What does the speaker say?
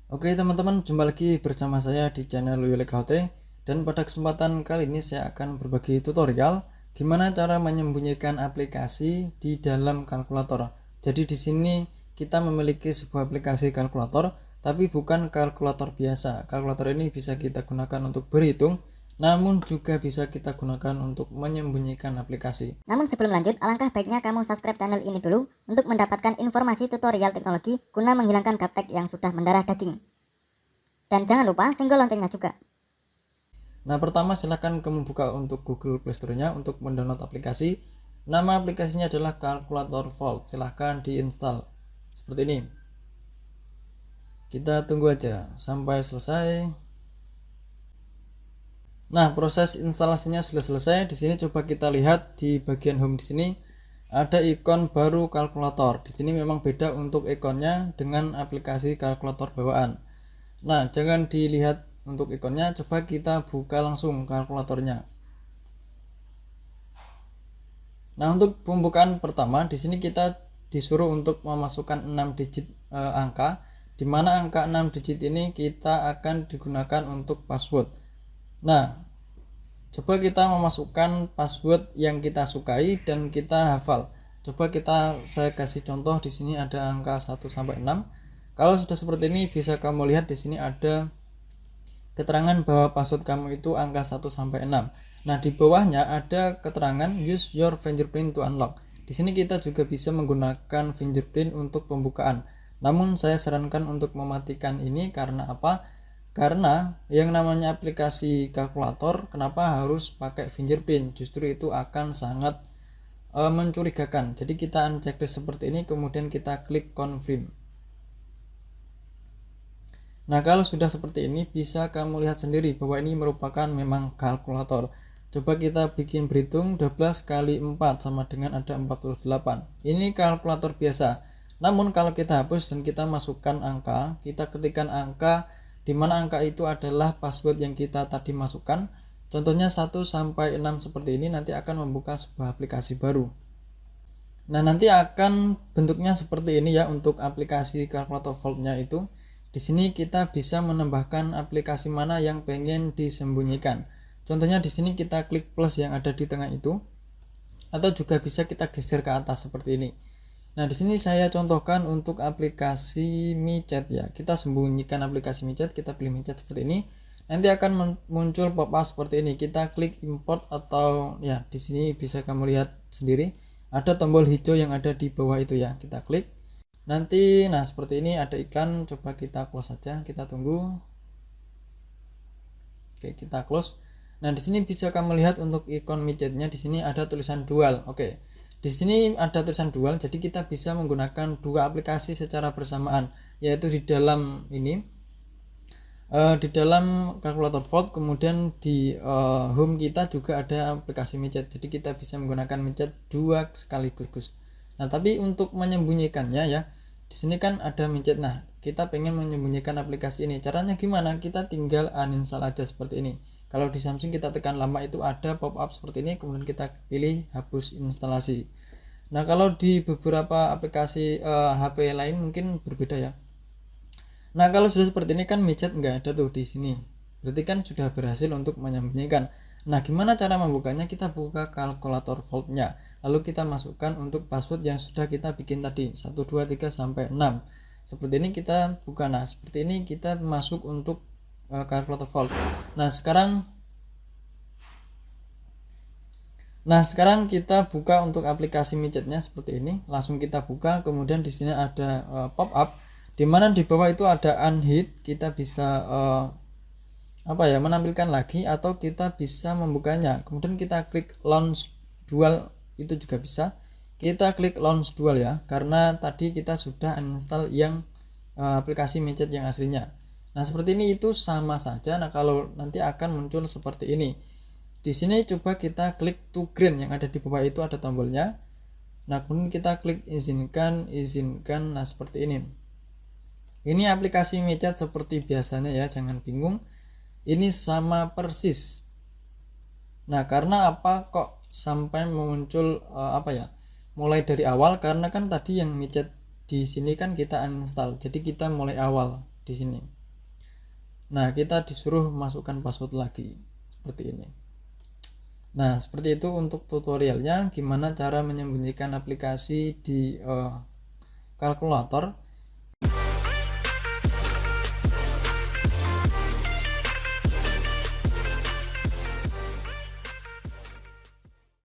Oke teman-teman, jumpa lagi bersama saya di channel Yulik HT, dan pada kesempatan kali ini saya akan berbagi tutorial gimana cara menyembunyikan aplikasi di dalam kalkulator. Jadi di sini kita memiliki sebuah aplikasi kalkulator, tapi bukan kalkulator biasa. Kalkulator ini bisa kita gunakan untuk berhitung, namun juga bisa kita gunakan untuk menyembunyikan aplikasi. Namun sebelum lanjut, alangkah baiknya kamu subscribe channel ini dulu untuk mendapatkan informasi tutorial teknologi guna menghilangkan gaptek yang sudah mendarah daging. Dan jangan lupa senggol loncengnya juga. Nah, pertama silahkan kamu buka untuk Google Play Store-nya untuk mendownload aplikasi. Nama aplikasinya adalah Calculator Vault. Silahkan diinstal seperti ini. Kita tunggu aja sampai selesai. Nah, proses instalasinya sudah selesai. Di sini coba kita lihat di bagian home. Di sini ada ikon baru kalkulator. Di sini memang beda untuk ikonnya dengan aplikasi kalkulator bawaan. Nah, jangan dilihat untuk ikonnya, coba kita buka langsung kalkulatornya. Nah, untuk pembukaan pertama di sini kita disuruh untuk memasukkan 6 digit angka, di mana angka 6 digit ini kita akan digunakan untuk password. Nah, coba kita memasukkan password yang kita sukai dan kita hafal. Coba saya kasih contoh. Di sini ada angka 1 sampai 6. Kalau sudah seperti ini, bisa kamu lihat di sini ada keterangan bahwa password kamu itu angka 1 sampai 6. Nah, di bawahnya ada keterangan use your fingerprint to unlock. Di sini kita juga bisa menggunakan fingerprint untuk pembukaan. Namun saya sarankan untuk mematikan ini karena apa? Karena yang namanya aplikasi kalkulator, kenapa harus pakai fingerprint? Justru itu akan sangat mencurigakan. Jadi kita unchecklist seperti ini, kemudian kita klik confirm. Nah, kalau sudah seperti ini, bisa kamu lihat sendiri bahwa ini merupakan memang kalkulator. Coba kita bikin berhitung, 12 kali 4 sama dengan ada 48. Ini kalkulator biasa. Namun kalau kita hapus dan kita masukkan angka, kita ketikkan angka di mana angka itu adalah password yang kita tadi masukkan. Contohnya 1 sampai 6 seperti ini, nanti akan membuka sebuah aplikasi baru. Nah, nanti akan bentuknya seperti ini ya untuk aplikasi kalkulator Vault-nya itu. Di sini kita bisa menambahkan aplikasi mana yang pengen disembunyikan. Contohnya di sini kita klik plus yang ada di tengah itu, atau juga bisa kita geser ke atas seperti ini. Nah, di sini saya contohkan untuk aplikasi micet ya. Kita sembunyikan aplikasi micet, kita pilih micet seperti ini. Nanti akan muncul pop-up seperti ini. Kita klik import atau ya di sini bisa kamu lihat sendiri ada tombol hijau yang ada di bawah itu ya. Kita klik. Nanti nah seperti ini ada iklan, coba kita close saja, kita tunggu. Oke, kita close. Nah, di sini bisa kamu lihat untuk ikon midgetnya, di sini ada tulisan dual. Oke. Di sini ada tulisan dual, jadi kita bisa menggunakan dua aplikasi secara bersamaan, yaitu di dalam ini di dalam kalkulator Vault, kemudian di home kita juga ada aplikasi midget. Jadi kita bisa menggunakan midget dua sekaligus. Nah, tapi untuk menyembunyikannya ya, di sini kan ada midget. Nah, kita pengen menyembunyikan aplikasi ini. Caranya gimana? Kita tinggal uninstall aja seperti ini. Kalau di Samsung kita tekan lama itu ada pop-up seperti ini, kemudian kita pilih hapus instalasi. Nah, kalau di beberapa aplikasi HP lain mungkin berbeda ya. Nah, kalau sudah seperti ini kan midget nggak ada tuh di sini. Berarti kan sudah berhasil untuk menyembunyikan. Nah, gimana cara membukanya? Kita buka kalkulator Vault-nya. Lalu kita masukkan untuk password yang sudah kita bikin tadi, 1 2 3 sampai 6. Seperti ini kita buka. Nah, seperti ini kita masuk untuk kalkulator Vault. Nah, sekarang kita buka untuk aplikasi midgetnya seperti ini. Langsung kita buka, kemudian di sini ada pop-up di mana di bawah itu ada unhid. Kita bisa menampilkan lagi atau kita bisa membukanya. Kemudian kita klik launch dual, itu juga bisa. Kita klik launch dual ya, karena tadi kita sudah uninstall yang aplikasi midget yang aslinya. Nah, seperti ini itu sama saja. Nah, kalau nanti akan muncul seperti ini. Di sini coba kita klik to green yang ada di bawah itu ada tombolnya. Nah, kemudian kita klik izinkan. Nah, seperti ini. Ini aplikasi midget seperti biasanya ya, jangan bingung. Ini sama persis. Nah, karena apa kok sampai muncul mulai dari awal? Karena kan tadi yang midget di sini kan kita uninstall. Jadi kita mulai awal di sini. Nah, kita disuruh masukkan password lagi seperti ini. Nah, seperti itu untuk tutorialnya gimana cara menyembunyikan aplikasi di kalkulator.